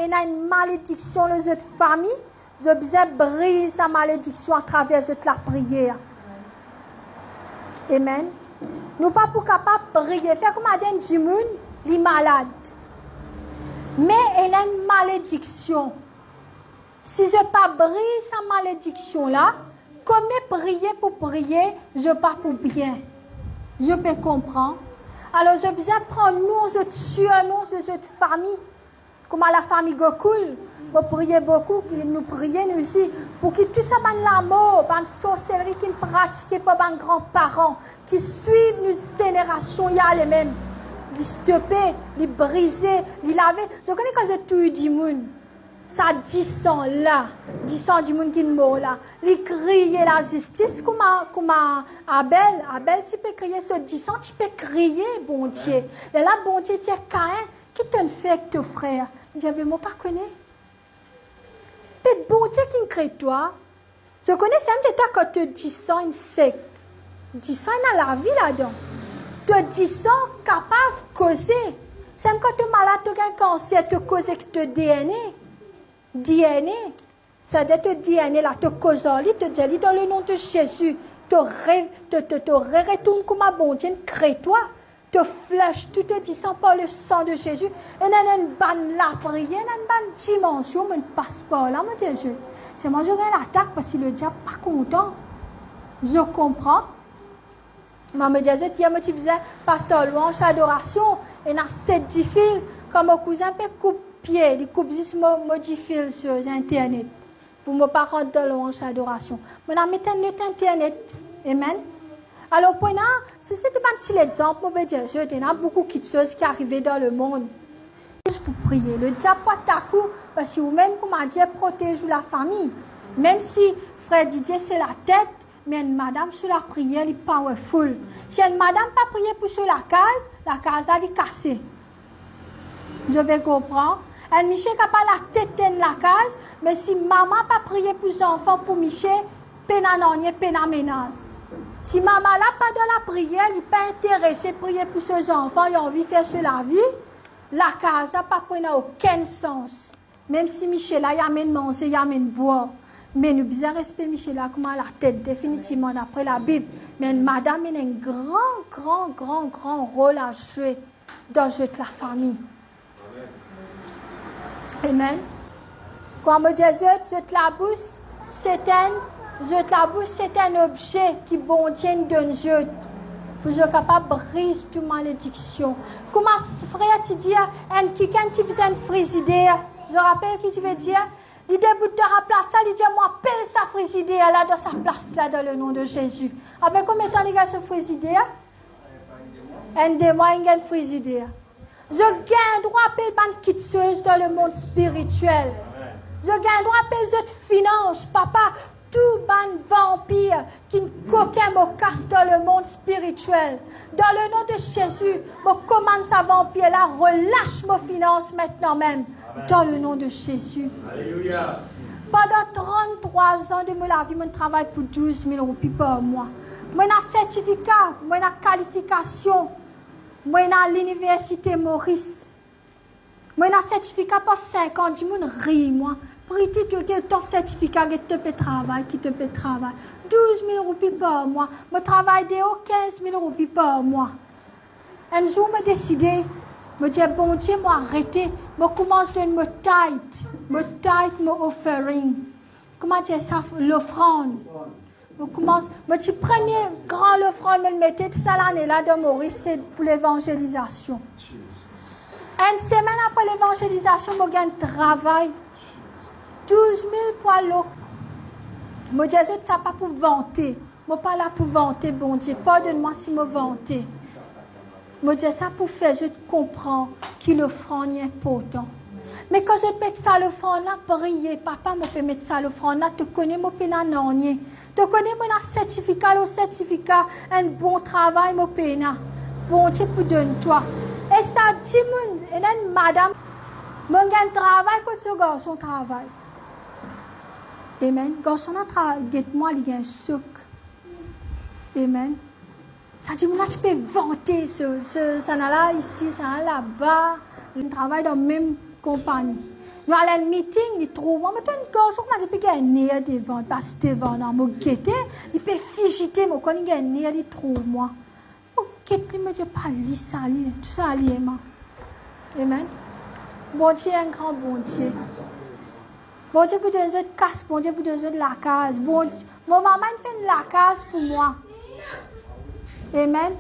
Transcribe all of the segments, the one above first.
il y a une malédiction dans cette famille, je besoin briser sa malédiction à travers la prière. Amen. Nous pas pour capable de prier. Fait comme a dit Jimoun, il est malade. Mais il a une malédiction. Si je pas brise sa malédiction là, comment prier pour prier, je pas pour bien. Je peux comprendre. Alors je besoin prendre nous de tuer nous de cette famille. Comme à la famille Gokul, nous prions beaucoup, nous prions nous aussi, pour que tout ça, la mort, la sorcellerie qui pratiquent par les grands-parents, qui suivent nos générations, il y a les mêmes. Ils stopper, ils briser, ils laver. Je connais quand je tue du monde, ça 10 ans là, 10 ans du monde qui est mort là. Ils crient la justice comme Abel. Abel, tu peux crier ce 10 ans, tu peux crier, bon Dieu. Et là, bon Dieu, tu es Caïn. Qui te fait avec ton frère? Je dis, mais moi, pas connais. C'est bon Dieu qui me crée toi. Je connais ça, quand tu 10 ans, une sec. 10 ans, il y a la vie là-dedans. Tu 10 ans, capable de causer. C'est quand tu es malade, tu as un cancer, tu causes avec ton DNA. DNA. Ça veut dire que ton DNA là, tu causes en lui, tu dis dans le nom de Jésus. Tu retournes comme un bon Dieu, crée-toi. Te flèche, tu te dis sans par le sang de Jésus. Et il y a une bonne la prière, il y a une bonne dimension, mais ne passe pas là, mon Dieu. C'est moi, je regarde l'attaque parce que le diable n'est pas content. Je comprends. Mais me disait, tu disais, pasteur louange, adoration, et il y a 7 fils, comme mon cousin peut couper pied, il coupe juste mon fil sur Internet. Pour ne pas rentrer dans louange, adoration. Mais on a mis Internet. Amen. Alors, pour nous, si c'était pas un petit exemple, on peut dire, il y a beaucoup de choses qui arrivent dans le monde. Juste pour prier. Le diable pas ta coup, parce que vous-même, comme on dit, protège la famille. Même si frère Didier, c'est la tête, mais une madame sur la prière, elle est powerful. Si une madame pas prier pour sur la case, elle est cassée. Je vais comprendre. Un Michel n'a pas la tête dans la case, mais si maman pas prier pour ses enfants, pour Michel, pena menace. Si maman n'a pas de la prière, il n'est pas intéressé à prier pour ses enfants, il a envie de faire sur la vie, la case n'a pas aucun sens. Même si Michel a amène manger, il amène boire. Mais nous besoin respecter Michel a comme la tête, définitivement, d'après la Bible. Mais madame a un grand rôle à jouer dans toute la famille. Amen. Quand on me dit, je la bouche, c'est un objet qui bon Dieu donne Dieu pour être capable de briser toute malédiction. Comment frère tu dis, quelqu'un qui faisait une frigidaire, je rappelle qui tu veux dire, il débute de la place, il dit, moi, appelle sa frigidaire là, dans sa place là, dans le nom de Jésus. Après combien de temps il y a ce frigidaire? Un des mois, il y a une frigidaire. Je gagne droit à payer une quitteuse dans le monde spirituel. Je gagne droit à payer cette finance, papa. Tout ban vampire qui ne coquin me casse dans le monde spirituel. Dans le nom de Jésus, je commande sa vampire là, relâche mes finances maintenant même. Amen. Dans le nom de Jésus. Alléluia. Pendant 33 ans de ma vie, je travaille pour 12 000 roupies par mois. Je suis un certificat, je suis une qualification. Je suis à l'université Maurice. Je suis un certificat pour 5 ans. Je ris, moi. Priti, tu as ton certificat qui te peut travailler, 12 000 roupies par mois. Je travaille de 15 000 roupies par mois. Un jour, je me décidé, je me dis, bon Dieu, je arrêter. Je commence à me tithe, mon offering. Comment dire ça? L'offrande. Je commence, je dis, premier grand offrande, je me mettais toute l'année là de Maurice, c'est pour l'évangélisation. Une semaine après l'évangélisation, je gagne travail. 12 000 pour l'eau. Je dis, ça pas pour vanter. Je ne pas là pour vanter, bon Dieu. Pardonne-moi si je vanter. Je dis ça pour faire, je comprends que l'offrande est important. Mais quand je mets ça l'offrande là, prier, papa me fait mettre ça l'offrande là, tu connais mon pénanonier. Tu connais mon certificat, un bon travail, mon péna. Bon Dieu, pour donner-toi. Et ça dit, une madame, mon gagne travail quand ce garçon travaille. Amen. Garçon a travaillé, dites-moi, il y a un sucre. Amen. Ça dit, là, tu peux vanter ça là ici, ça là là-bas. On travaille dans la même compagnie. Nous allons à un meeting, ils trouvent, moi, je une garçon qui m'a dit, gagner devant, parce que devant, dans mon guetté, il peut figiter, moi, quand il gagne, il trouve moi. Ok, il me dit, pas lui, ça, tout ça, lié, moi. Amen. Bon Dieu, un grand bon Dieu. Bon Dieu, pour donner de casse, bon Dieu, pour donner de la case. Bon Dieu, mon maman fait la case pour moi. Amen.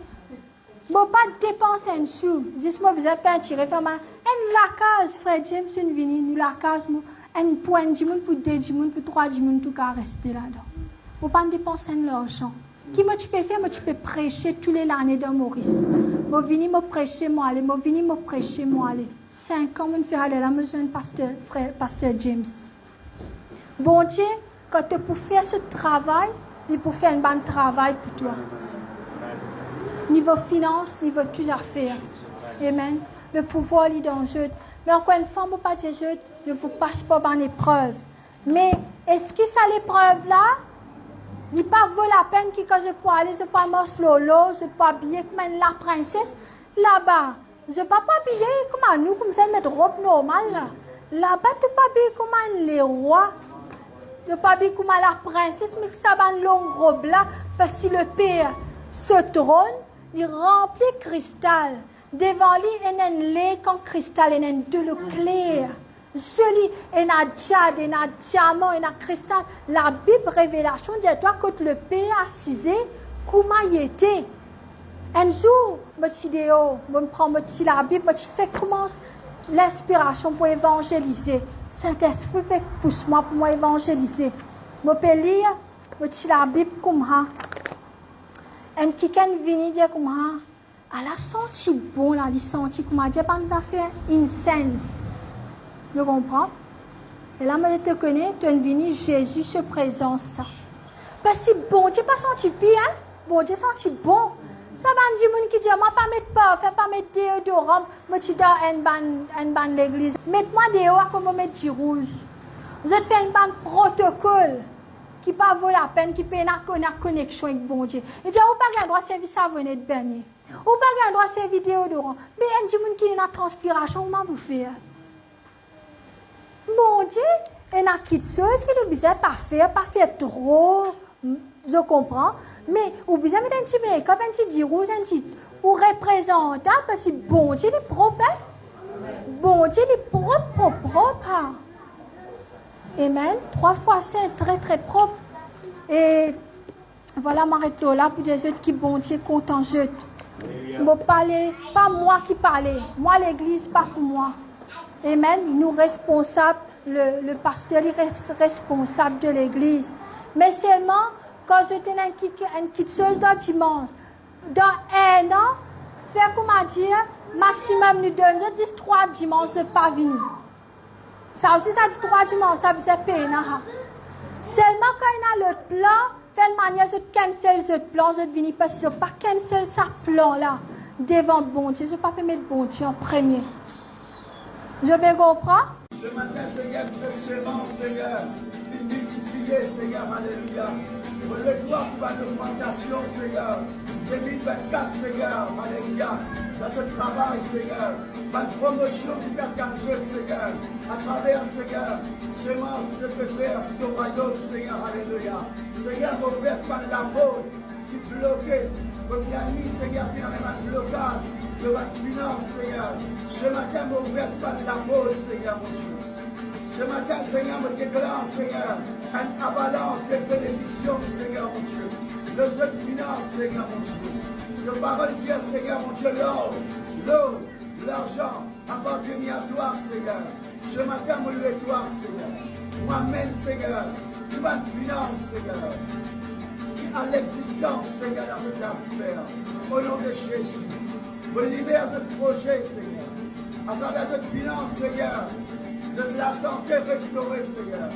Bon, pas dépenser un sou. Dis-moi, vous avez pas tiré, faire mal. La case, frère James, une vini, nous la case, un point de monde pour 2 monde, pour 3 monde, tout cas rester là-dedans. Vous pas dépenser l'argent. Qui moi tu peux faire, moi tu peux prêcher tous les années dans Maurice. Moi vini moi prêcher moi aller, moi vini moi prêcher moi aller. 5 ans, on fait aller là, besoin de pasteur James. Bon Dieu, quand tu pour faire ce travail, il pour faire un bon travail pour toi. Niveau finance, niveau tout affaires. Amen. Le pouvoir est dans le jeu. Mais encore une fois, je ne pas dire jeu, je ne passe pas par l'épreuve. Mais est-ce que ça l'épreuve là? Il pas vaut la peine que quand je peux aller, je peux marcher lolo, je peux habiller comme la princesse là-bas. Je ne peux pas habiller comme nous, comme ça, mettre robe normale là. Là-bas, tu peux habiller comme les rois. Tu peux habiller comme la princesse, mais que ça va une longue robe là, parce que le père se trône, il remplit cristal. Devant lui, il y a un lait en cristal, il y a de l'eau claire. Joli, il y a un jade, il y a un diamant, il y a un cristal. La Bible révélation dit toi que le père assisé, comment il était. Un jour, je prends la Bible, je fais commence l'inspiration pour évangéliser. Saint-Esprit pousse-moi pour moi évangéliser. Je peux lire la Bible comme ça. Et quelqu'un vient dire comme ça, elle a senti bon, elle a senti comme ça, elle a fait incense. Tu comprends? Et là, je te connais, tu es venu, Jésus se présente ça. Parce que bon Dieu pas senti bien, bon Dieu senti bon. Ça va dire gens qui disent, moi pas mettre parfum, pas mettre déodorant, moi tu dois une ban l'église. Mettez-moi dehors comme mettre du rouge. Vous êtes fait une ban protocole qui pas vaut la peine, qui peut une connexion avec bon Dieu. Il dit, vous pas droit de servir savonne de baigner. Vous pas droit de servir déodorant. Mais il y a des gens qui ont une transpiration, comment vous faites? Bon Dieu, il y a quelque chose qui nous besoin pas faire trop, je comprends, mais vous besoin mettre un petit make-up, un petit rouge, un petit ou représentant, parce que bon Dieu est propre, bon Dieu est propre. Amen. 3 fois saint, très très propre. Et voilà, m'arrête là pour dire qui bon Dieu content je. Bon parler, pas moi qui parlais, moi l'église pas pour moi. Amen. Nous responsables, le pasteur est responsable de l'église. Mais seulement, quand je tenais une petite chose dans dimanche, dans 1 an, faire comment dire, maximum nous donne, je dis 3 dimanches, je pas venir. Ça aussi, ça dit 3 dimanches, ça vous est payé. Seulement quand il y a l'autre plan, faire une manière, je cancel ce plan, je venir parce que je ne pas cancel ce plan là, devant bon Dieu, je ne peux pas mettre bon Dieu en premier. Je vais comprendre. Ce matin, Seigneur, fais sémence, Seigneur, puis multiplier, Seigneur, alléluia. Le gloire pour l'augmentation, Seigneur. 2024, Seigneur, alléluia. Dans ce travail, Seigneur. Ma promotion du Père Canjeux, Seigneur. À travers, Seigneur, sémence que je peux faire pour ton royaume, Seigneur, alléluia. Seigneur, ouvert par la faute qui bloquait. Comme il a mis, Seigneur, qui a même un blocage de votre finance, Seigneur. Ce matin, ouvert par la faute, Seigneur, mon Dieu. Ce matin, Seigneur, me déclare, Seigneur, une avalanche de bénédictions, Seigneur, mon Dieu. De cette finance, Seigneur, mon Dieu. De parole dire, Seigneur, mon Dieu, l'eau, l'argent appartient à toi, Seigneur. Ce matin, mon louer toi, Seigneur. Moi-même, Seigneur, tu vas une finance, Seigneur. À l'existence, Seigneur, dans ce temps, Père. Au nom de Jésus. Me libère de projet, Seigneur. À travers cette finance, Seigneur. De la santé restaurée, Seigneur.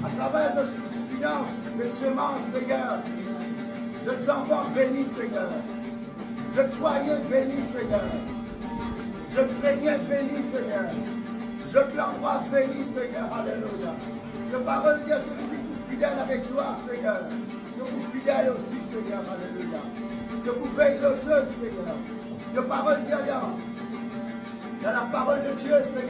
À travers cette finance, de semences, Seigneur. De enfants bénis, Seigneur. De foyers bénis, Seigneur. Je craignais béni, Seigneur. Je l'endroit béni, Seigneur. Alléluia. Que parole de Dieu, celui qui est fidèle avec toi, Seigneur. Que vous fidèle aussi, Seigneur. Alléluia. Que vous veillez aux autres, Seigneur. Que parole de Dieu, dans la parole de Dieu, Seigneur.